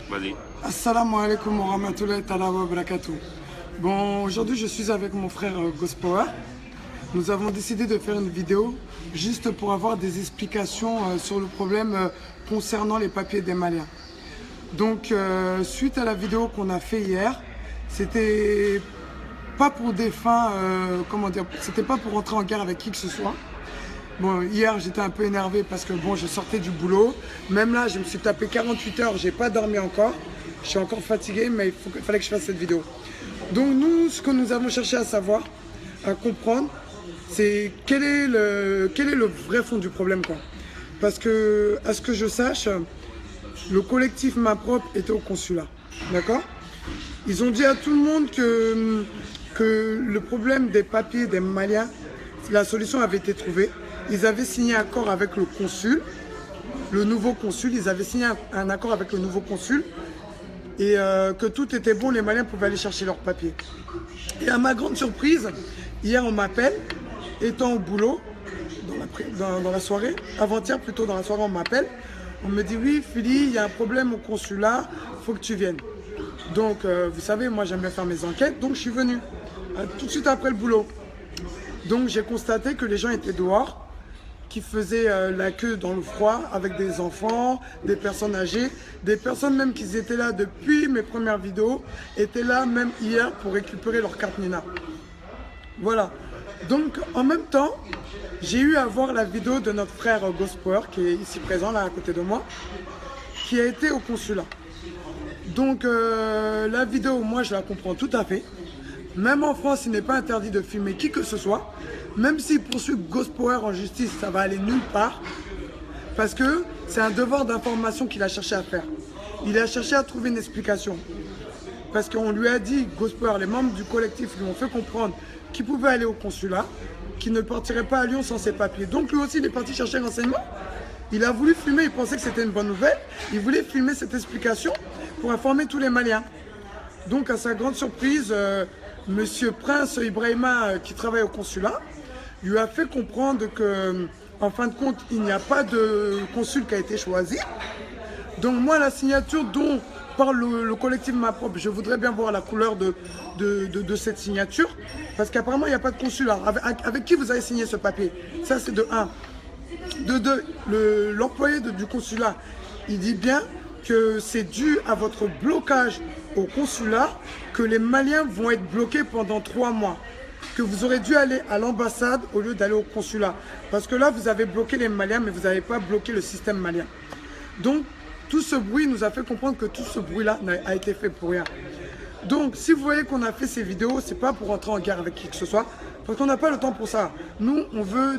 Vas-y. Assalamu alaikum wa rahmatullahi ta'ala wa barakatuh. Bon, aujourd'hui je suis avec mon frère Gospower. Nous avons décidé de faire une vidéo juste pour avoir des explications sur le problème concernant les papiers des Maliens. Donc, suite à la vidéo qu'on a fait hier, c'était pas pour des fins, c'était pas pour rentrer en guerre avec qui que ce soit. Bon, hier j'étais un peu énervé parce que bon, je sortais du boulot. Même là, je me suis tapé 48 heures, j'ai pas dormi encore. Je suis encore fatigué, mais il fallait que je fasse cette vidéo. Donc nous, ce que nous avons cherché à savoir, à comprendre, c'est quel est le vrai fond du problème, quoi. Parce que, à ce que je sache, le collectif Main Propre était au consulat, d'accord? Ils ont dit à tout le monde que le problème des papiers des Maliens, la solution avait été trouvée. Ils avaient signé un accord avec le consul, le nouveau consul, ils avaient signé un accord avec le nouveau consul et que tout était bon, les Maliens pouvaient aller chercher leurs papiers. Et à ma grande surprise, hier on m'appelle, étant au boulot, dans la soirée, avant-hier plutôt dans la soirée on m'appelle, on me dit oui Philly, il y a un problème au consulat, il faut que tu viennes. Donc vous savez, moi j'aime bien faire mes enquêtes, donc je suis venu, tout de suite après le boulot. Donc j'ai constaté que les gens étaient dehors, qui faisaient la queue dans le froid avec des enfants, des personnes âgées, des personnes même qui étaient là depuis mes premières vidéos, étaient là même hier pour récupérer leur carte Nina. Voilà. Donc en même temps, j'ai eu à voir la vidéo de notre frère Gospower, qui est ici présent, là à côté de moi, qui a été au consulat. Donc la vidéo, moi je la comprends tout à fait. Même en France, il n'est pas interdit de filmer qui que ce soit. Même s'il poursuit Gospower en justice, ça va aller nulle part. Parce que c'est un devoir d'information qu'il a cherché à faire. Il a cherché à trouver une explication. Parce qu'on lui a dit, Gospower, les membres du collectif lui ont fait comprendre qu'il pouvait aller au consulat, qu'il ne partirait pas à Lyon sans ses papiers. Donc lui aussi, il est parti chercher un renseignement. Il a voulu filmer, il pensait que c'était une bonne nouvelle. Il voulait filmer cette explication pour informer tous les Maliens. Donc à sa grande surprise, Monsieur Prince Ibrahima, qui travaille au consulat, lui a fait comprendre que, en fin de compte, il n'y a pas de consul qui a été choisi. Donc moi, la signature dont parle le collectif Main Propre, je voudrais bien voir la couleur de cette signature, parce qu'apparemment, il n'y a pas de consulat. Avec qui vous avez signé ce papier? Ça, c'est de 1. De 2, l'employé du consulat, il dit bien que c'est dû à votre blocage au consulat que les Maliens vont être bloqués pendant 3 mois. Que vous aurez dû aller à l'ambassade au lieu d'aller au consulat. Parce que là, vous avez bloqué les Maliens, mais vous n'avez pas bloqué le système malien. Donc, tout ce bruit nous a fait comprendre que tout ce bruit-là a été fait pour rien. Donc, si vous voyez qu'on a fait ces vidéos, c'est pas pour entrer en guerre avec qui que ce soit, parce qu'on n'a pas le temps pour ça. Nous, on veut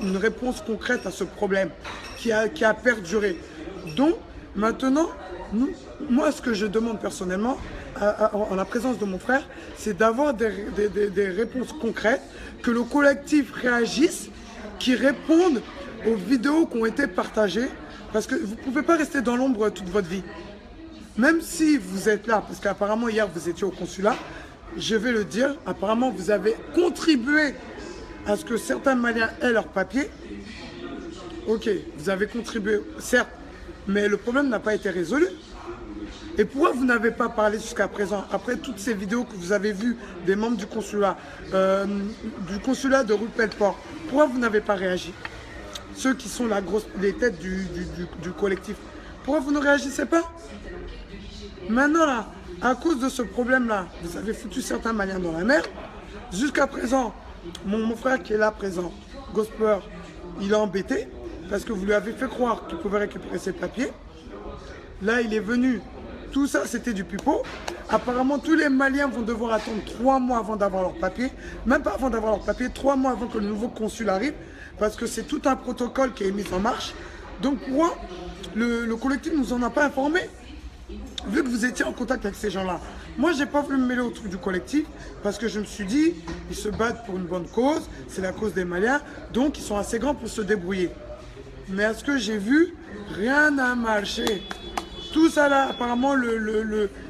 une réponse concrète à ce problème qui a perduré. Donc, maintenant, moi, ce que je demande personnellement, en la présence de mon frère, c'est d'avoir des réponses concrètes, que le collectif réagisse, qui répondent aux vidéos qui ont été partagées, parce que vous ne pouvez pas rester dans l'ombre toute votre vie. Même si vous êtes là, parce qu'apparemment hier vous étiez au consulat, je vais le dire, apparemment vous avez contribué à ce que certains Maliens aient leurs papiers. Ok, vous avez contribué, certes, mais le problème n'a pas été résolu. Et pourquoi vous n'avez pas parlé jusqu'à présent, après toutes ces vidéos que vous avez vues des membres du consulat de rue Pelleport, pourquoi vous n'avez pas réagi? Ceux qui sont les têtes du collectif, pourquoi vous ne réagissez pas? Maintenant là, à cause de ce problème-là, vous avez foutu certains Maliens dans la mer. Jusqu'à présent, mon frère qui est là présent, Gospower, il est embêté parce que vous lui avez fait croire qu'il pouvait récupérer ses papiers. Là, il est venu. Tout ça, c'était du pipeau. Apparemment, tous les Maliens vont devoir attendre 3 mois avant d'avoir leur papier. Même pas avant d'avoir leur papier, 3 mois avant que le nouveau consul arrive. Parce que c'est tout un protocole qui est mis en marche. Donc, moi, le collectif ne nous en a pas informé. Vu que vous étiez en contact avec ces gens-là. Moi, j'ai pas voulu me mêler au truc du collectif. Parce que je me suis dit, ils se battent pour une bonne cause. C'est la cause des Maliens. Donc, ils sont assez grands pour se débrouiller. Mais à ce que j'ai vu, rien n'a marché. Tout ça là, apparemment,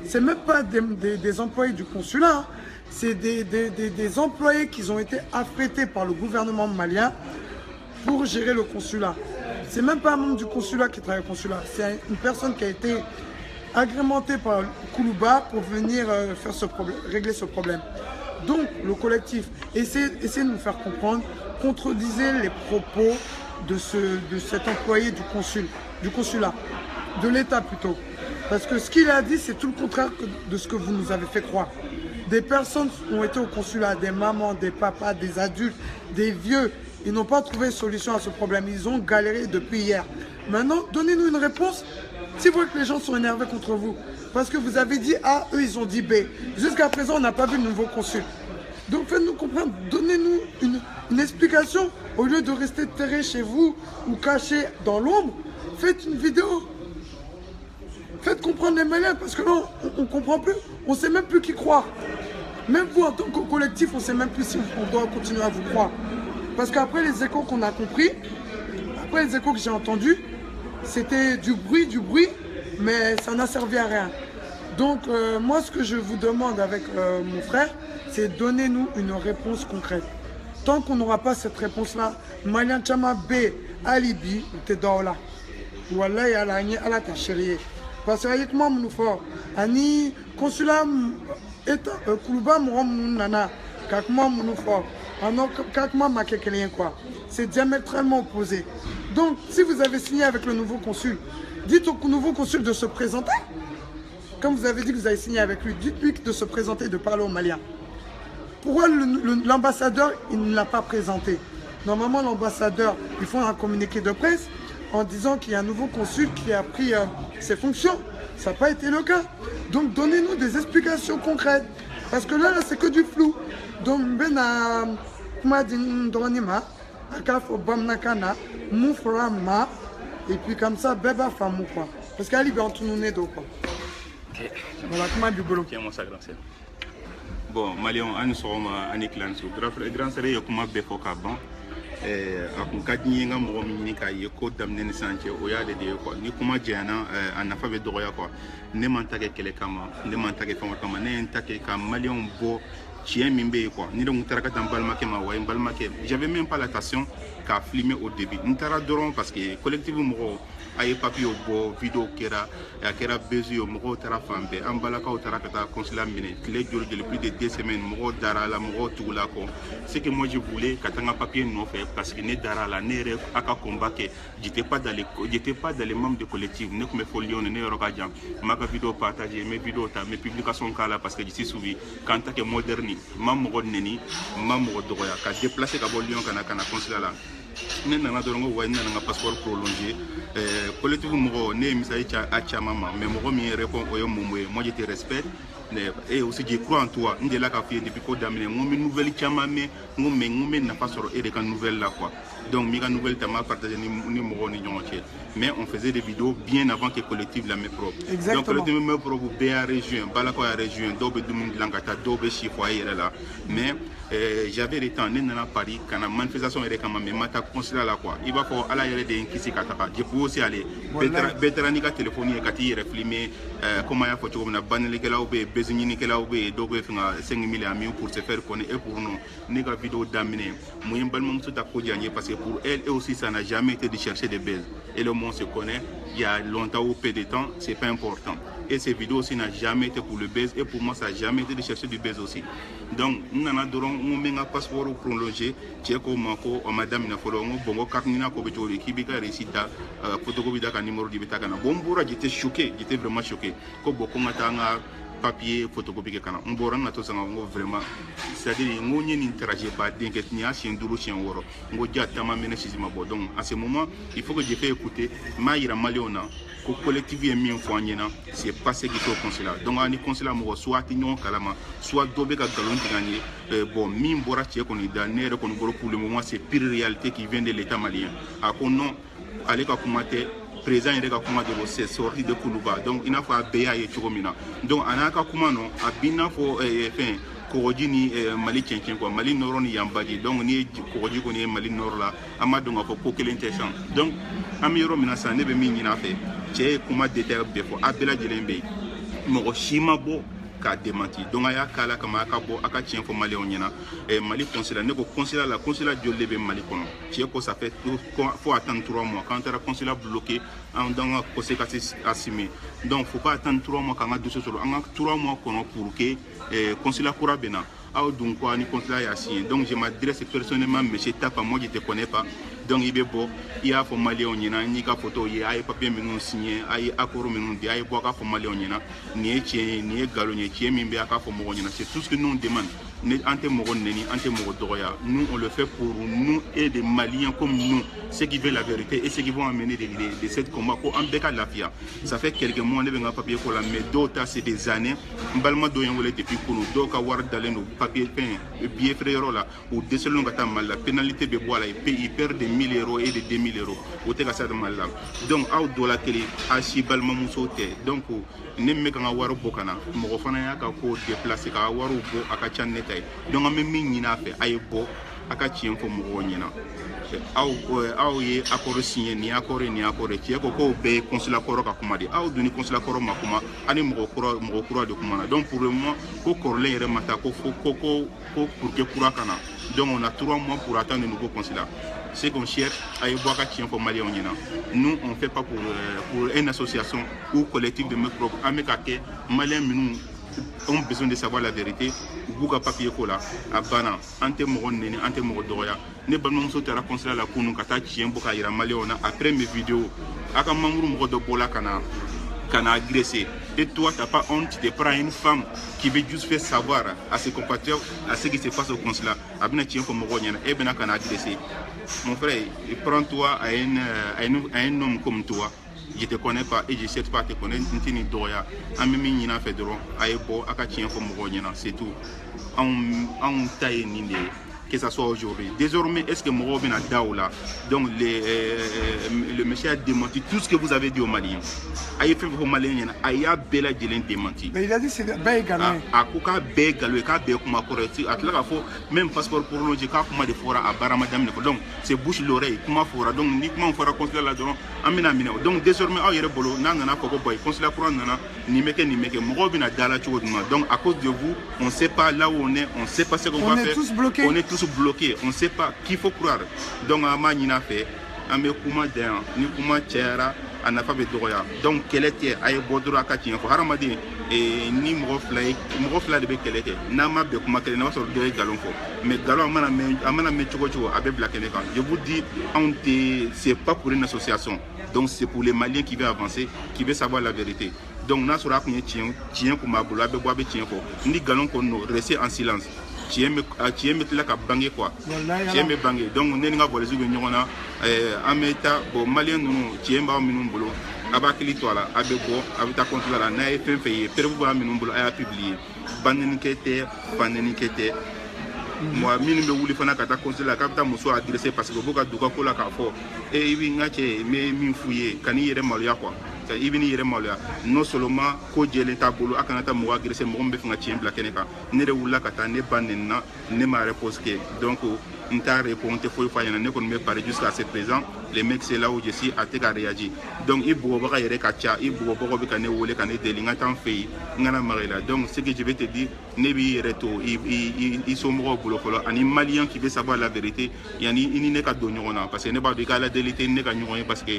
c'est même pas des employés du consulat, hein. C'est des employés qui ont été affrétés par le gouvernement malien pour gérer le consulat. C'est même pas un membre du consulat qui travaille au consulat, c'est une personne qui a été agrémenté par Koulouba pour venir régler ce problème. Donc le collectif essaie de nous faire comprendre, contredisait les propos de cet employé du consulat, de l'État plutôt. Parce que ce qu'il a dit, c'est tout le contraire de ce que vous nous avez fait croire. Des personnes ont été au consulat, des mamans, des papas, des adultes, des vieux. Ils n'ont pas trouvé solution à ce problème. Ils ont galéré depuis hier. Maintenant, donnez-nous une réponse. Si vous voyez que les gens sont énervés contre vous, parce que vous avez dit A, eux ils ont dit B. Jusqu'à présent, on n'a pas vu le nouveau consul. Donc faites-nous comprendre, donnez-nous une explication. Au lieu de rester terré chez vous ou caché dans l'ombre, faites une vidéo. Faites comprendre les Maliens, parce que là, on ne comprend plus. On ne sait même plus qui croire. Même vous, en tant que collectif, on ne sait même plus si on doit continuer à vous croire. Parce qu'après les échos qu'on a compris, après les échos que j'ai entendus, c'était du bruit, mais ça n'a servi à rien. Donc, moi, ce que je vous demande avec mon frère, c'est donnez-nous une réponse concrète. Tant qu'on n'aura pas cette réponse-là, Malien Chama B, Alibi, t'es dans là. Voilà, il y a la chérie. Parce que avec moi, mon frère, Ani, consulat, Koulouba, mon nana, kakma, mon frère, kakma, ma quelqu'un, quoi. C'est diamétralement opposé. Donc, si vous avez signé avec le nouveau consul, dites au nouveau consul de se présenter. Comme vous avez dit que vous avez signé avec lui, dites-lui de se présenter et de parler aux Maliens. Pourquoi l'ambassadeur, il ne l'a pas présenté? Normalement, l'ambassadeur, il faut un communiqué de presse en disant qu'il y a un nouveau consul qui a pris ses fonctions. Ça n'a pas été le cas. Donc, donnez-nous des explications concrètes. Parce que là c'est que du flou. Donc, et puis comme ça, bébé femme quoi. Parce qu'elle est en tout nous quoi. Voilà, comment du boulot. Bon, Malion, nous sommes en éclat. Grand série, comment béfo caban. Akun kadni nga mo mi ka ye ko damne ni sanche o ya de ko ni kuma jana anafa be doya ko ne man take kele kama ne man take fama kama ne take kam Malion bo chien mimbe ko ni donc taraka tam balma ke ma way balma ke j'avais même pas l'attention qu'à filmer au début nous tara doron parce que collectivement mo ay papier bo vidéo kera ya kera bezu mo tara fambe ambalaka o tara kata consulat mine les jours de plus de 2 semaines mo dara la mo tula ko c'est que moi je voulais katanga papier non fait parce que ne dara la ne rêve aka combat que j'étais pas dans les membres de collectif ne comme folio ne roka jam maka vidéo partager mes vidéos mes publications kala parce que je suis suivi quand que moderne mam mo neni mam mo doya ka déplacer ka bolion kana consulat là ne nana dorongo wa nana nga passeport prolongé collectif mo ne misai cha achamama mais mo mi répond oyo momwe moi je te respecte et aussi je crois en toi ndé la ka fi depuis ko damine ngomi nouvelle chamame ngomé na pas sur et de nouvelle là quoi donc mi ka nouvelle tama partager ni mo ni ñonché mais on faisait des vidéos bien avant que collectif la me propre donc collectif me propre BA région balako ya région dobe dum langata dobe chifoyer là mais j'avais le temps nena Paris quand la manifestation était quand même mata consulat là quoi il va faut à la yere de kisi kataka je peux aussi aller betaranika téléphonie kati refilmer comment ya faut comme na banele kela obe bezignini kela obe dobe finga 5000 amis pour se faire connaître et pour nous nega vidéo d'amener moyen balmom tout à ko gagner parce que pour elle et aussi ça n'a jamais été de chercher des buzz et le monde se connaît il y a longtemps ou peu de temps c'est pas important et ces vidéos aussi n'a jamais été pour le buzz et pour moi ça n'a jamais été de chercher du buzz aussi donc nous en adorons un passeport prolongé tcheko mako madame na folo bongo kaknina ko beto kibika récita photocopie da numéro di betaka na bombura j'étais choqué j'étais vraiment choqué ko boko ngatanga papier photocopie kana mbora na to sanga ngo vraiment c'est-à-dire ngo ni interagir pas d'inquiète ni a chien duro chien woro ngo jata ma mena sisima bo donc à ce moment il faut que je fais écouter maïra maliona ko collectif est mis en foignena c'est pas ce qui est au consulat donc ani consulat mo soit tignon kalama soit dobe ka galon tiganye bon mi mbora tcheko ni danere ko ngoro pour le moment c'est pire réalité qui vient de l'état malien a ko non aller ka kumate président il a comment de c'est sorti de Koulouba donc il a fait béa et chogomina donc anaka kuma no abina fo fin koroji ni Mali tchenchen quoi Mali noro ni yambaji donc ni koroji ko ni Mali noro la amadonga fo ko kelentation donc amiro mina sanebe mi ni na fait che kuma détail be fo abela jelembe mo shima bo k'a démenti donc a y'a k'a la kama a ka bɔ a ka tiɲɛ fɔ maliyɛnw ɲɛna Mali consulat ne ko consulat la consulat joli de bɛ Mali kɔnɔ tiɲɛ ko ça fait faut attendre 3 mois quand taara consulat bloqué an donc ka conséquences assumer donc faut pas attendre 3 mois k'an ka dossier sɔrɔ an ka 3 mois kɔnɔ pour que consulat kura bɛ na aw dun quoi ni consulat y'a signé donc je m'adresse personnellement monsieur Tapa moi je te connais pas donc il bɛ bɔ i y'a fɔ maliyɛnw ɲɛna n'i ka photo ye a ye papier minnu signé a ye accord minnu di a ye bɔ a k'a fɔ maliyɛnw ɲɛna nin ye tiɲɛ ye nin ye nkalon ye tiɲɛ min bɛ a k'a fɔ mɔgɔw ɲɛna c'est tout ce que nous on demande an tɛ mɔgɔ neni an tɛ mɔgɔ dɔgɔya nous on le fait pour nous et des Maliens comme nous ceux qui veulent la vérité et ceux qui vont amener de cette combat ko an bɛɛ ka lafiya ça fait quelques mois ne bɛ n ka papier ko la mais dɔw ta c'est des années n balima dɔw ye n wele depuis kunu dɔw ka wari dalen don papier fɛn billet feere yɔrɔ la u dɛsɛlen don ka taa Mali la pénalité bɛ bɔ a la ils perdent des 1000 € et des 2000 €. O tɛ ka se Mali la donc aw dɔ la kelen a si balimamuso tɛ donc ne min bɛ ka n ka wari bɔ ka na mɔgɔ fana y'a ka ko déplacer k'a wariw bɔ a ka ca ne ta ye donc an bɛ min ɲini a fɛ a ye bɔ a ka tiɲɛ fɔ mɔgɔw ɲɛna aw ye accord signé ni accord ye ni accord ye tiɲɛ ko k'o bɛɛ ye consulat kɔrɔ ka kuma de aw dun ni consulat kɔrɔ ma kuma ani mɔgɔ kura de kuma na donc pour le moment ko kɔrɔlen yɛrɛ ma taa ko pour que kura ka na donc on a 3 mois pour attendre le nouveau consulat c'est qu'on cherche à y voir qu'à pour Maliens. Nous, on ne fait pas pour une association ou collectif de mecs propres. Amekake, Maliens, nous ont besoin de savoir la vérité. Bouga papier kola, à Bana, ante moron neni, ante moro doya. Ne balmons au terrain consulat la kunu kata chien boka ira Maliens après mes vidéos. Aka mamuru moro do bola kana agressé. Et toi, tu n'as pas honte, tu te prends une femme qui veut juste faire savoir à ses compatriotes, à ce qui se passe au consulat. Abina tient comme Moronienne, et bien qu'on a agressé. Mon frère, prends-toi à un homme comme toi. Je ne te connais pas et je ne sais pas te connaître. Je ne doya. Amemi nina fedro, aebo, akatien comme Moronienne, c'est tout. On taille ninde. Que ça soit aujourd'hui. Désormais, est-ce que Moro Ben a Daoula, donc le monsieur a démenti tout ce que vous avez dit aux Maliens. Aïe fait aux Maliens, aïe a bela djelen démenti. Mais il a dit c'est Bégalé. A Kouka Bégalé, Ka Békouma correcti, à la fois même passeport pour loger, Kuma de Fora à Baramadam. Donc c'est bouche l'oreille, Kuma Fora, donc uniquement Fora consulat là-dedans, Amina Mina. Donc désormais, aïe Rebolo, Nana Koko Boy, consulat pour Nana, Nimeke, Moro Ben a Dala Chouodma. Donc à cause de vous, on ne sait pas là où on est, on ne sait pas ce qu'on va faire. On est tous bloqués. On est tous bloqués, on ne sait pas qui faut croire. Donc, à Nina fait, à mes Kuma d'un, ni Kuma Tchera, à n'a pas de droit. Donc, quel était, à Bodora Katien, pour Haramadi, et ni Morofla de Bekelete, Nama de Kuma Kelena sur deux galons. Mais Galon, Amana Mechogo, avec Blakeneka. Je vous dis, c'est pas pour une association. Donc, c'est pour les Maliens qui veulent avancer, qui veulent savoir la vérité. Donc, nous avons tien comme Aboula, Beboabe Tien, ni Galon qu'on nous rester en silence. Tu es là qu'à banger quoi. Tu es banger. Donc, on est là pour les yeux de Nyorona. Ameta, bon, Malien, nous, tu es là, nous, boulot. Abakili toi là, Abeko, Abita contre la naïf, fait, Pervouba, nous, boulot, a publié. Banenikete. Moi, je voulais faire un conseil la capitale Mousso adressé parce que beaucoup de gens la café. Et il y a des fouillés, quand il y a des malheurs quoi. Il y a des malheurs. Non seulement que j'ai l'état boulot, à Canada, moi agressé, moi on me fait un tien blakeneka. Ne le oula kata ne banena, ne m'a répondu. Donc, on t'a répondu, il faut faire un qu'on me parle jusqu'à ce présent. Les mecs c'est là où je suis, à te réagir. Donc, il faut voir les kacha, il faut voir les canaux, les canaux de l'ingatan fait, n'ana marela. Donc, ce que je vais te dire, nebi reto, ils sont morts pour le follow. Un Malien qui veut savoir la vérité, il y a ni n'est qu'à donner parce que n'est pas de cas la délité n'est qu'à nous parce que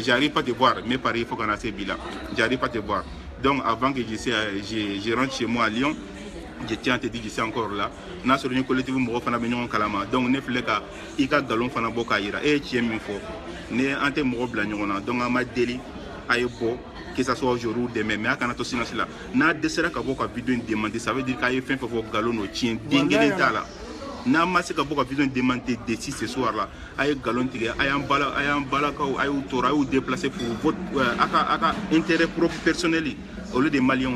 j'arrive pas à te voir, mais pareil, il faut qu'on a ces bilans. J'arrive pas à te voir. Donc, avant que je rentre chez moi à Lyon, je tiens à te dire que je suis encore là. Nous avons un collectif qui est Kalama. Donc, nous avons un galon qui est Bokaïra. Et tu es une fois. Nous avons un blanc. Donc, on a délit à Ebo, que ce soit aujourd'hui ou demain. Mais quand on a silence là, nous avons décidé qu'à beaucoup de vidéos demandées. Ça veut dire qu'il y a fait pour vos galons au tien. Dingue là. N'a pas si beaucoup de vidéos demandées d'ici ce soir là. Aïe galon tiré, aïe un balaka, aïe autora ou déplacé pour votre intérêt propre personnel. Au lieu de Maliens,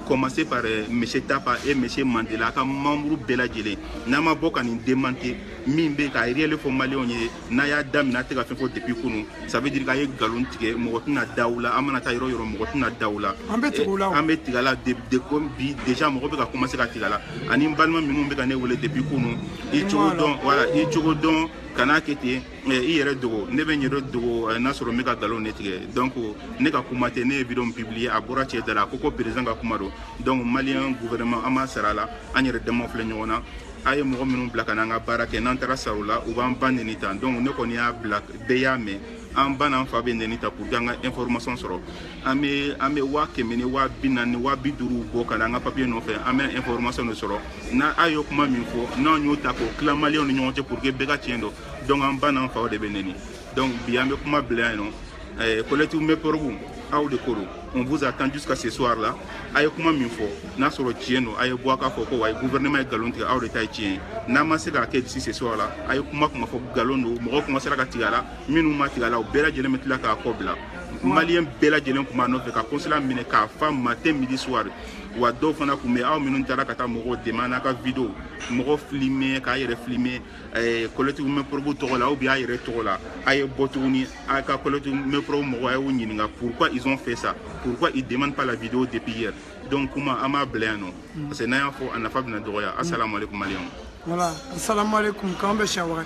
commencer par M. Tapa et M. Mandela, comme membre de la Djele. Nama Bok en démenté, Mimbe, qui a réellement fait Malion, Naya Dam, Nata fait depuis Kounou. Ça veut dire qu'il y a galon tiré, Morotuna Daoula, Amanata Hiro, Morotuna Daoula. Ambetigala, de Kombi, déjà Morobe a commencé à Tigala. Anim Balman, Minoumbe, depuis Kounou. Et tu voilà, et tu redonnes. kana kete i yɛrɛ dogo ne bɛ n yɛrɛ dogo n'a sɔrɔ n bɛ ka galon ne tigɛ donc ne ka kuma tɛ ne ye vidéo publier a bɔra cɛ da la ko président ka kuma don donc malien gouvernement an b'a sara la an yɛrɛ damaw filɛ ɲɔgɔn na a ye mɔgɔ minnu bila ka na an ka baara kɛ n'an taara sara o la u b'an ba neni ta donc ne kɔni y'a bila bɛɛ y'a mɛn an ba n'an fa bɛ neni ta pour que an ka information sɔrɔ an bɛ 100 ni 40 ni 50 bɔ ka na an ka papier nɔfɛ an bɛ information de sɔrɔ n'a a ye kuma min fɔ n'an y'o ta k'o tila maliyɛnw ni ɲɔgɔn cɛ pour que bɛɛ ka tiɲɛ dɔn donc an ba n'an faw de bɛ neni donc bi an bɛ kuma bila yan nɔ collectif Meporogu aw de ko don on vous attend jusqu'à ce soir là a ye kuma min fɔ n'a sɔrɔ tiɲɛ don a ye bɔ k'a fɔ ko wa gouvernement ye galon tigɛ aw de ta ye tiɲɛ ye n'a ma se k'a kɛ d'ici ce soir là a ye kuma fɔ galon don mɔgɔw commencera ka tigɛ a la minnu ma tigɛ a la u bɛɛ lajɛlen bɛ tila k'a kɔ bila maliyɛn bɛɛ lajɛlen kun b'a nɔfɛ ka consulat minɛ k'a fa matin midi soir wa dɔw fana kun bɛ aw minnu taara ka taa mɔgɔw dɛmɛ n'a ka vidéo mɔgɔ filmer k'a yɛrɛ filmer collectif Meporogu tɔgɔ la ou bien a yɛrɛ tɔgɔ la a ye bɔ tuguni a ka collectif Meporogu mɔgɔ a y'u ɲininka pourquoi ils ont fait ça pourquoi ils demandent pas la vidéo depuis hier donc kuma an b'a bila yan nɔ parce que n'an y'a fɔ a nafa bɛna dɔgɔya assalamu alaikum maliyɛnw voilà assalamu alaikum k'an bɛ siɲɛ wɛrɛ